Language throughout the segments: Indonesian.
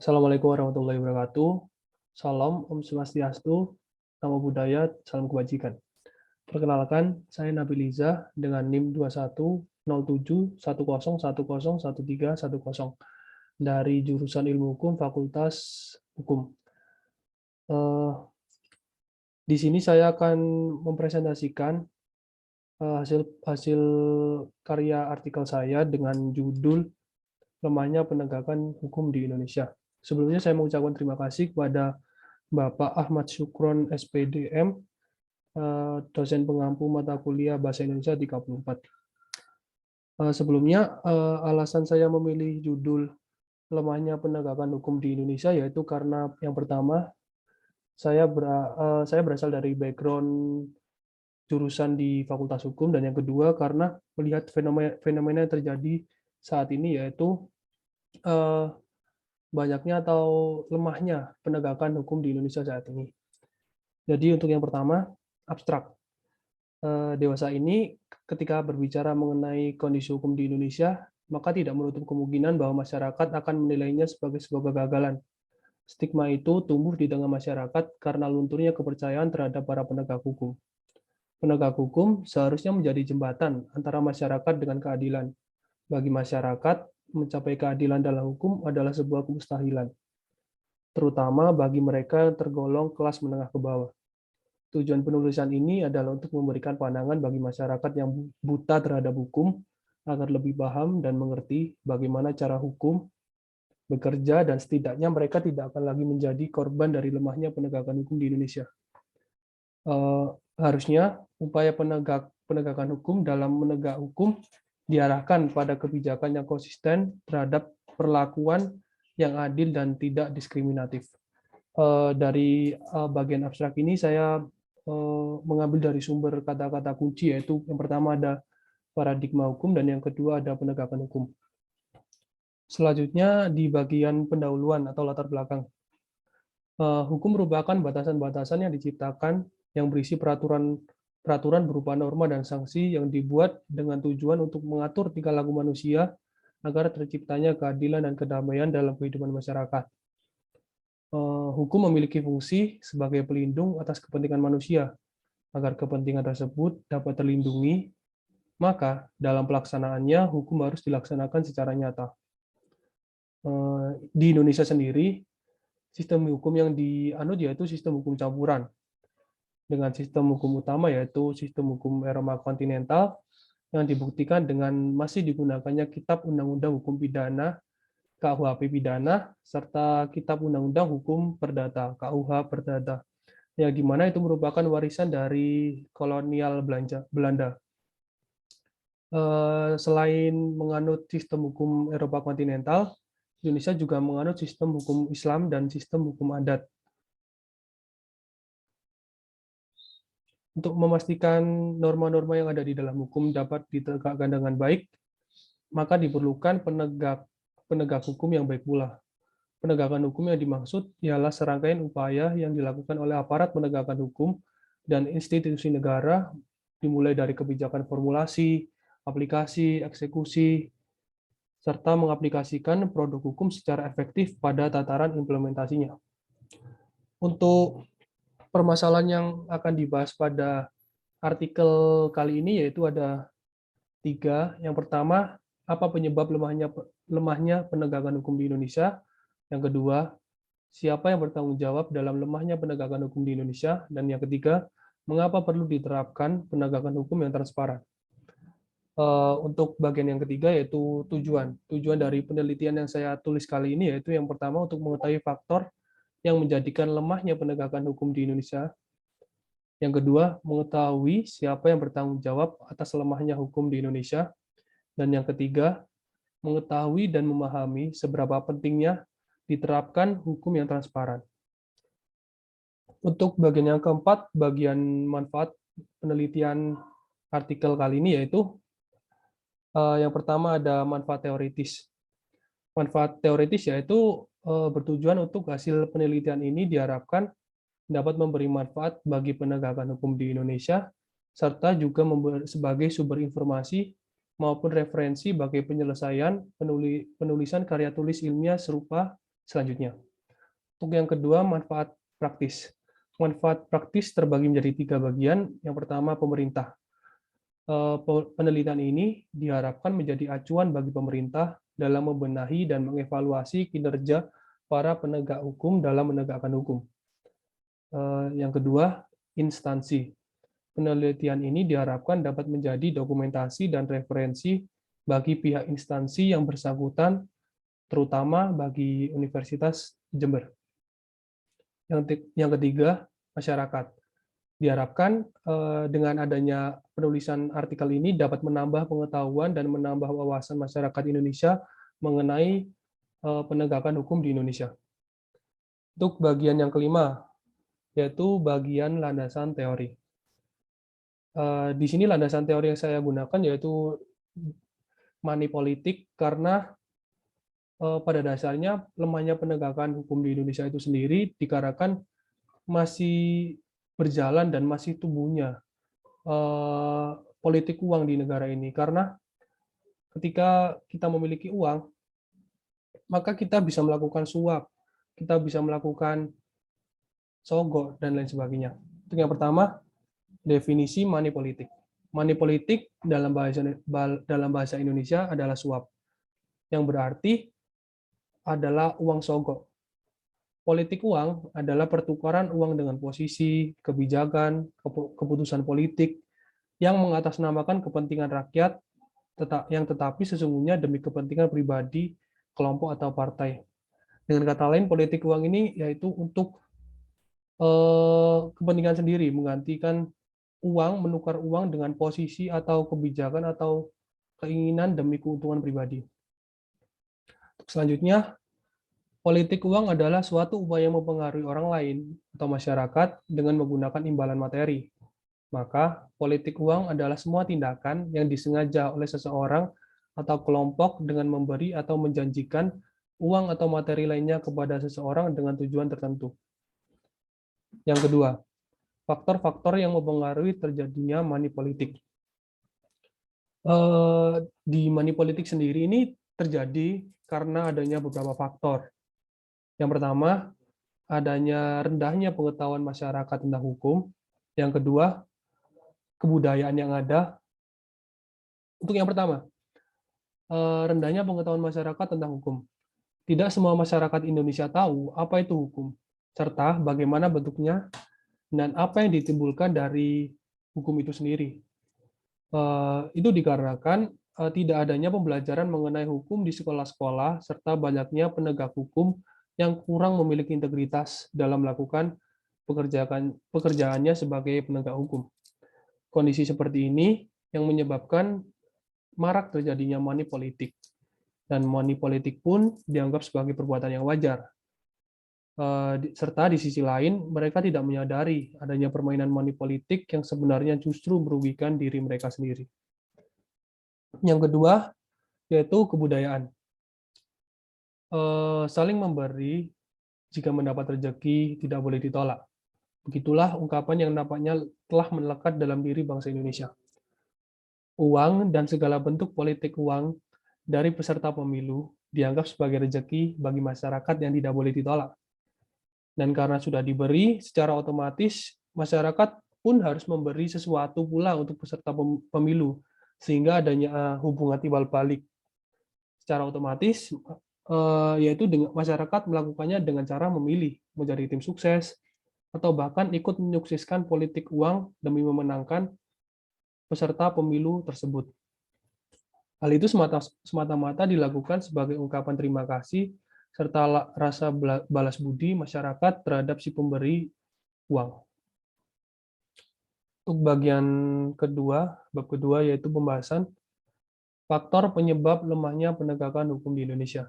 Assalamualaikum warahmatullahi wabarakatuh. Salam, Om Swastiastu, Namo Buddhaya, Salam Kebajikan. Perkenalkan, saya Nabiliza dengan NIM 210710101310 dari jurusan Ilmu Hukum Fakultas Hukum. Eh, di sini saya akan mempresentasikan hasil hasil karya artikel saya dengan judul Lemahnya Penegakan Hukum di Indonesia. Sebelumnya saya mengucapkan terima kasih kepada Bapak Ahmad Syukron SPDM, dosen pengampu mata kuliah Bahasa Indonesia 34. Sebelumnya, alasan saya memilih judul Lemahnya Penegakan Hukum di Indonesia yaitu karena yang pertama, saya berasal dari background jurusan di Fakultas Hukum, dan yang kedua karena melihat fenomena yang terjadi saat ini, yaitu banyaknya atau lemahnya penegakan hukum di Indonesia saat ini. Jadi untuk yang pertama, abstrak. Dewasa ini ketika berbicara mengenai kondisi hukum di Indonesia, maka tidak menutup kemungkinan bahwa masyarakat akan menilainya sebagai sebuah kegagalan. Stigma itu tumbuh di tengah masyarakat karena lunturnya kepercayaan terhadap para penegak hukum. Penegak hukum seharusnya menjadi jembatan antara masyarakat dengan keadilan. Bagi masyarakat, mencapai keadilan dalam hukum adalah sebuah kemustahilan, terutama bagi mereka yang tergolong kelas menengah ke bawah. Tujuan penulisan ini adalah untuk memberikan pandangan bagi masyarakat yang buta terhadap hukum agar lebih paham dan mengerti bagaimana cara hukum bekerja, dan setidaknya mereka tidak akan lagi menjadi korban dari lemahnya penegakan hukum di Indonesia. Harusnya upaya penegakan hukum dalam menegak hukum diarahkan pada kebijakan yang konsisten terhadap perlakuan yang adil dan tidak diskriminatif. Dari bagian abstrak ini saya mengambil dari sumber kata-kata kunci, yaitu yang pertama ada paradigma hukum dan yang kedua ada penegakan hukum. Selanjutnya di bagian pendahuluan atau latar belakang. Hukum merupakan batasan-batasan yang diciptakan yang berisi peraturan berupa norma dan sanksi yang dibuat dengan tujuan untuk mengatur tingkah laku manusia agar terciptanya keadilan dan kedamaian dalam kehidupan masyarakat. Hukum memiliki fungsi sebagai pelindung atas kepentingan manusia. Agar kepentingan tersebut dapat terlindungi, maka dalam pelaksanaannya hukum harus dilaksanakan secara nyata. Di Indonesia sendiri, sistem hukum yang dianut yaitu sistem hukum campuran, dengan sistem hukum utama yaitu sistem hukum Eropa kontinental yang dibuktikan dengan masih digunakannya Kitab Undang-Undang Hukum Pidana KUHP Pidana serta Kitab Undang-Undang Hukum Perdata KUH Perdata, yang dimana itu merupakan warisan dari kolonial Belanda. Selain menganut sistem hukum Eropa kontinental, Indonesia juga menganut sistem hukum Islam dan sistem hukum adat. Untuk memastikan norma-norma yang ada di dalam hukum dapat ditegakkan dengan baik, maka diperlukan penegak hukum yang baik pula. Penegakan hukum yang dimaksud ialah serangkaian upaya yang dilakukan oleh aparat penegakan hukum dan institusi negara, dimulai dari kebijakan formulasi, aplikasi, eksekusi, serta mengaplikasikan produk hukum secara efektif pada tataran implementasinya. Untuk permasalahan yang akan dibahas pada artikel kali ini yaitu ada 3. Yang pertama, apa penyebab lemahnya penegakan hukum di Indonesia? Yang kedua, siapa yang bertanggung jawab dalam lemahnya penegakan hukum di Indonesia? Dan yang ketiga, mengapa perlu diterapkan penegakan hukum yang transparan? Untuk bagian yang ketiga yaitu tujuan. Tujuan dari penelitian yang saya tulis kali ini yaitu yang pertama untuk mengetahui faktor yang menjadikan lemahnya penegakan hukum di Indonesia. Yang kedua, mengetahui siapa yang bertanggung jawab atas lemahnya hukum di Indonesia. Dan yang ketiga, mengetahui dan memahami seberapa pentingnya diterapkan hukum yang transparan. Untuk bagian yang keempat, bagian manfaat penelitian artikel kali ini yaitu yang pertama ada manfaat teoritis. Manfaat teoritis yaitu bertujuan untuk hasil penelitian ini diharapkan dapat memberi manfaat bagi penegakan hukum di Indonesia, serta juga sebagai sumber informasi maupun referensi bagi penyelesaian penulisan karya tulis ilmiah serupa selanjutnya. Untuk yang kedua, manfaat praktis. Manfaat praktis terbagi menjadi 3 bagian. Yang pertama, pemerintah. Penelitian ini diharapkan menjadi acuan bagi pemerintah dalam membenahi dan mengevaluasi kinerja para penegak hukum dalam menegakkan hukum. Yang kedua, instansi. Penelitian ini diharapkan dapat menjadi dokumentasi dan referensi bagi pihak instansi yang bersangkutan, terutama bagi Universitas Jember. Yang ketiga, masyarakat. Diharapkan dengan adanya penulisan artikel ini dapat menambah pengetahuan dan menambah wawasan masyarakat Indonesia mengenai penegakan hukum di Indonesia. Untuk bagian yang kelima, yaitu bagian landasan teori. Di sini landasan teori yang saya gunakan yaitu money politik, karena pada dasarnya lemahnya penegakan hukum di Indonesia itu sendiri dikarenakan masih berjalan dan masih tumbuhnya politik uang di negara ini. Karena ketika kita memiliki uang, maka kita bisa melakukan suap, kita bisa melakukan sogok, dan lain sebagainya. Untuk yang pertama, definisi money politik. Money politik dalam bahasa Indonesia adalah suap, yang berarti adalah uang sogok. Politik uang adalah pertukaran uang dengan posisi, kebijakan, keputusan politik yang mengatasnamakan kepentingan rakyat, tetapi sesungguhnya demi kepentingan pribadi, kelompok, atau partai. Dengan kata lain, politik uang ini yaitu untuk kepentingan sendiri, menggantikan uang, menukar uang dengan posisi atau kebijakan atau keinginan demi keuntungan pribadi. Selanjutnya, politik uang adalah suatu upaya mempengaruhi orang lain atau masyarakat dengan menggunakan imbalan materi. Maka, politik uang adalah semua tindakan yang disengaja oleh seseorang atau kelompok dengan memberi atau menjanjikan uang atau materi lainnya kepada seseorang dengan tujuan tertentu. Yang kedua, faktor-faktor yang mempengaruhi terjadinya money politik. Di money politik sendiri ini terjadi karena adanya beberapa faktor. Yang pertama, adanya rendahnya pengetahuan masyarakat tentang hukum. Yang kedua, kebudayaan yang ada. Untuk yang pertama, rendahnya pengetahuan masyarakat tentang hukum. Tidak semua masyarakat Indonesia tahu apa itu hukum, serta bagaimana bentuknya dan apa yang ditimbulkan dari hukum itu sendiri. Itu dikarenakan tidak adanya pembelajaran mengenai hukum di sekolah-sekolah, serta banyaknya penegak hukum yang kurang memiliki integritas dalam melakukan pekerjaannya sebagai penegak hukum. Kondisi seperti ini yang menyebabkan marak terjadinya money politik, dan money politik pun dianggap sebagai perbuatan yang wajar. Serta di sisi lain, mereka tidak menyadari adanya permainan money politik yang sebenarnya justru merugikan diri mereka sendiri. Yang kedua, yaitu kebudayaan. Saling memberi jika mendapat rezeki tidak boleh ditolak. Begitulah ungkapan yang nampaknya telah melekat dalam diri bangsa Indonesia. Uang dan segala bentuk politik uang dari peserta pemilu dianggap sebagai rezeki bagi masyarakat yang tidak boleh ditolak. Dan karena sudah diberi, secara otomatis masyarakat pun harus memberi sesuatu pula untuk peserta pemilu, sehingga adanya hubungan timbal balik. Secara otomatis, yaitu masyarakat melakukannya dengan cara memilih, menjadi tim sukses, atau bahkan ikut menyukseskan politik uang demi memenangkan peserta pemilu tersebut. Hal itu semata-mata dilakukan sebagai ungkapan terima kasih serta rasa balas budi masyarakat terhadap si pemberi uang. Untuk bagian kedua, bab kedua, yaitu pembahasan faktor penyebab lemahnya penegakan hukum di Indonesia.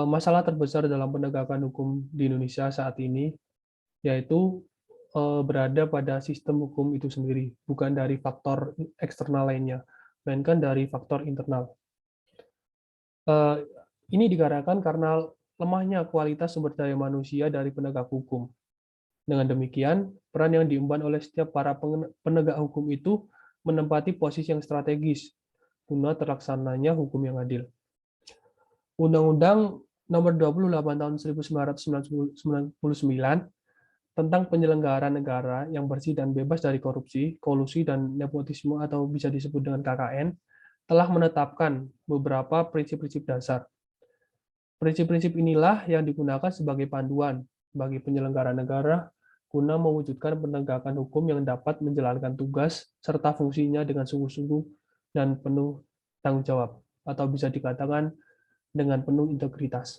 Masalah terbesar dalam penegakan hukum di Indonesia saat ini yaitu berada pada sistem hukum itu sendiri, bukan dari faktor eksternal lainnya, melainkan dari faktor internal. Ini dikarenakan karena lemahnya kualitas sumber daya manusia dari penegak hukum. Dengan demikian, peran yang diemban oleh setiap para penegak hukum itu menempati posisi yang strategis guna terlaksananya hukum yang adil. Undang-Undang Nomor 28 Tahun 1999 tentang penyelenggaraan negara yang bersih dan bebas dari korupsi, kolusi, dan nepotisme atau bisa disebut dengan KKN, telah menetapkan beberapa prinsip-prinsip dasar. Prinsip-prinsip inilah yang digunakan sebagai panduan bagi penyelenggara negara guna mewujudkan penegakan hukum yang dapat menjalankan tugas serta fungsinya dengan sungguh-sungguh dan penuh tanggung jawab, atau bisa dikatakan dengan penuh integritas.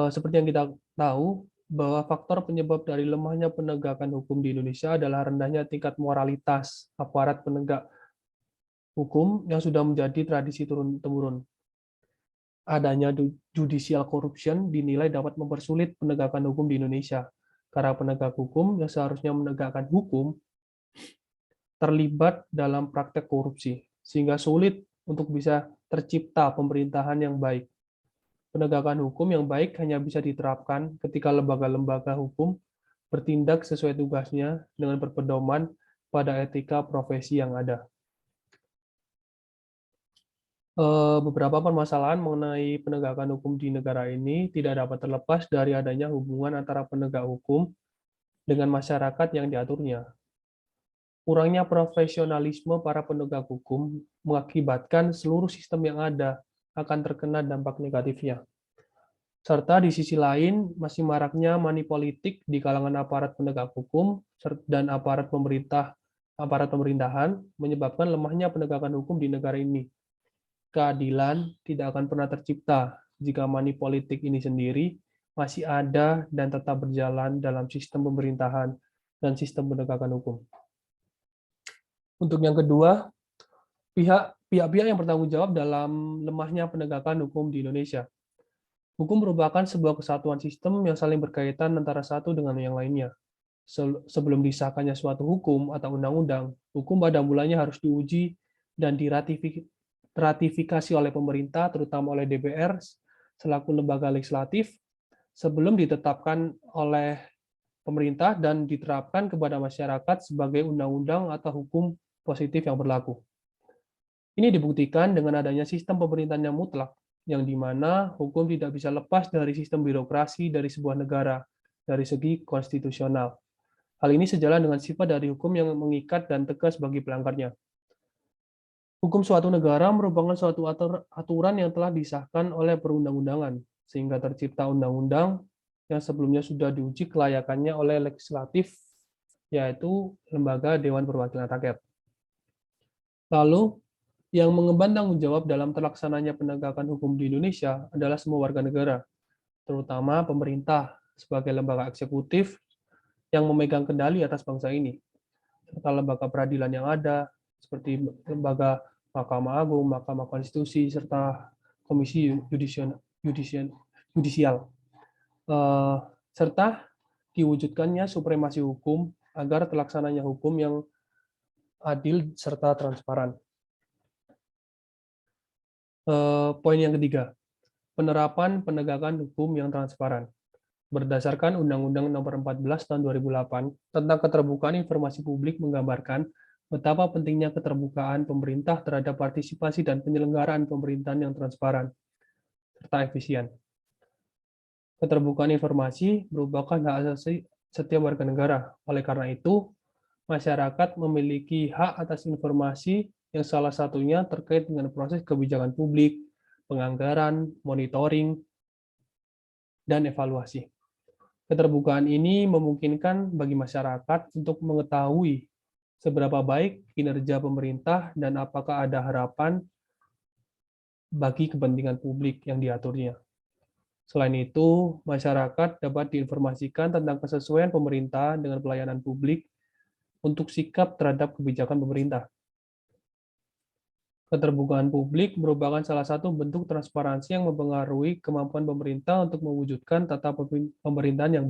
Seperti yang kita tahu, bahwa faktor penyebab dari lemahnya penegakan hukum di Indonesia adalah rendahnya tingkat moralitas aparat penegak hukum yang sudah menjadi tradisi turun-temurun. Adanya judicial corruption dinilai dapat mempersulit penegakan hukum di Indonesia, karena penegak hukum yang seharusnya menegakkan hukum terlibat dalam praktek korupsi, sehingga sulit untuk bisa tercipta pemerintahan yang baik. Penegakan hukum yang baik hanya bisa diterapkan ketika lembaga-lembaga hukum bertindak sesuai tugasnya dengan berpedoman pada etika profesi yang ada. Beberapa permasalahan mengenai penegakan hukum di negara ini tidak dapat terlepas dari adanya hubungan antara penegak hukum dengan masyarakat yang diaturnya. Kurangnya profesionalisme para penegak hukum mengakibatkan seluruh sistem yang ada akan terkena dampak negatifnya. Serta di sisi lain, masih maraknya money politik di kalangan aparat penegak hukum dan aparat pemerintahan menyebabkan lemahnya penegakan hukum di negara ini. Keadilan tidak akan pernah tercipta jika money politik ini sendiri masih ada dan tetap berjalan dalam sistem pemerintahan dan sistem penegakan hukum. Untuk yang kedua, pihak-pihak yang bertanggung jawab dalam lemahnya penegakan hukum di Indonesia. Hukum merupakan sebuah kesatuan sistem yang saling berkaitan antara satu dengan yang lainnya. Sebelum disahkannya suatu hukum atau undang-undang, hukum pada mulanya harus diuji dan diratifikasi oleh pemerintah, terutama oleh DPR, selaku lembaga legislatif, sebelum ditetapkan oleh pemerintah dan diterapkan kepada masyarakat sebagai undang-undang atau hukum positif yang berlaku. Ini dibuktikan dengan adanya sistem pemerintahan yang mutlak, yang di mana hukum tidak bisa lepas dari sistem birokrasi dari sebuah negara dari segi konstitusional. Hal ini sejalan dengan sifat dari hukum yang mengikat dan tegas bagi pelanggarnya. Hukum suatu negara merupakan suatu aturan yang telah disahkan oleh perundang-undangan, sehingga tercipta undang-undang yang sebelumnya sudah diuji kelayakannya oleh legislatif, yaitu Lembaga Dewan Perwakilan Rakyat. Lalu, yang mengemban tanggung jawab dalam terlaksananya penegakan hukum di Indonesia adalah semua warga negara, terutama pemerintah sebagai lembaga eksekutif yang memegang kendali atas bangsa ini, serta lembaga peradilan yang ada, seperti lembaga Mahkamah Agung, Mahkamah Konstitusi, serta Komisi Yudisial. Serta diwujudkannya supremasi hukum agar terlaksananya hukum yang adil serta transparan. Poin yang ketiga, penerapan penegakan hukum yang transparan. Berdasarkan Undang-Undang Nomor 14 Tahun 2008 tentang keterbukaan informasi publik menggambarkan betapa pentingnya keterbukaan pemerintah terhadap partisipasi dan penyelenggaraan pemerintahan yang transparan serta efisien. Keterbukaan informasi merupakan hak asasi setiap warga negara. Oleh karena itu, masyarakat memiliki hak atas informasi yang salah satunya terkait dengan proses kebijakan publik, penganggaran, monitoring, dan evaluasi. Keterbukaan ini memungkinkan bagi masyarakat untuk mengetahui seberapa baik kinerja pemerintah dan apakah ada harapan bagi kepentingan publik yang diaturnya. Selain itu, masyarakat dapat diinformasikan tentang kesesuaian pemerintah dengan pelayanan publik untuk sikap terhadap kebijakan pemerintah. Keterbukaan publik merupakan salah satu bentuk transparansi yang mempengaruhi kemampuan pemerintah untuk mewujudkan tata pemerintahan yang baik.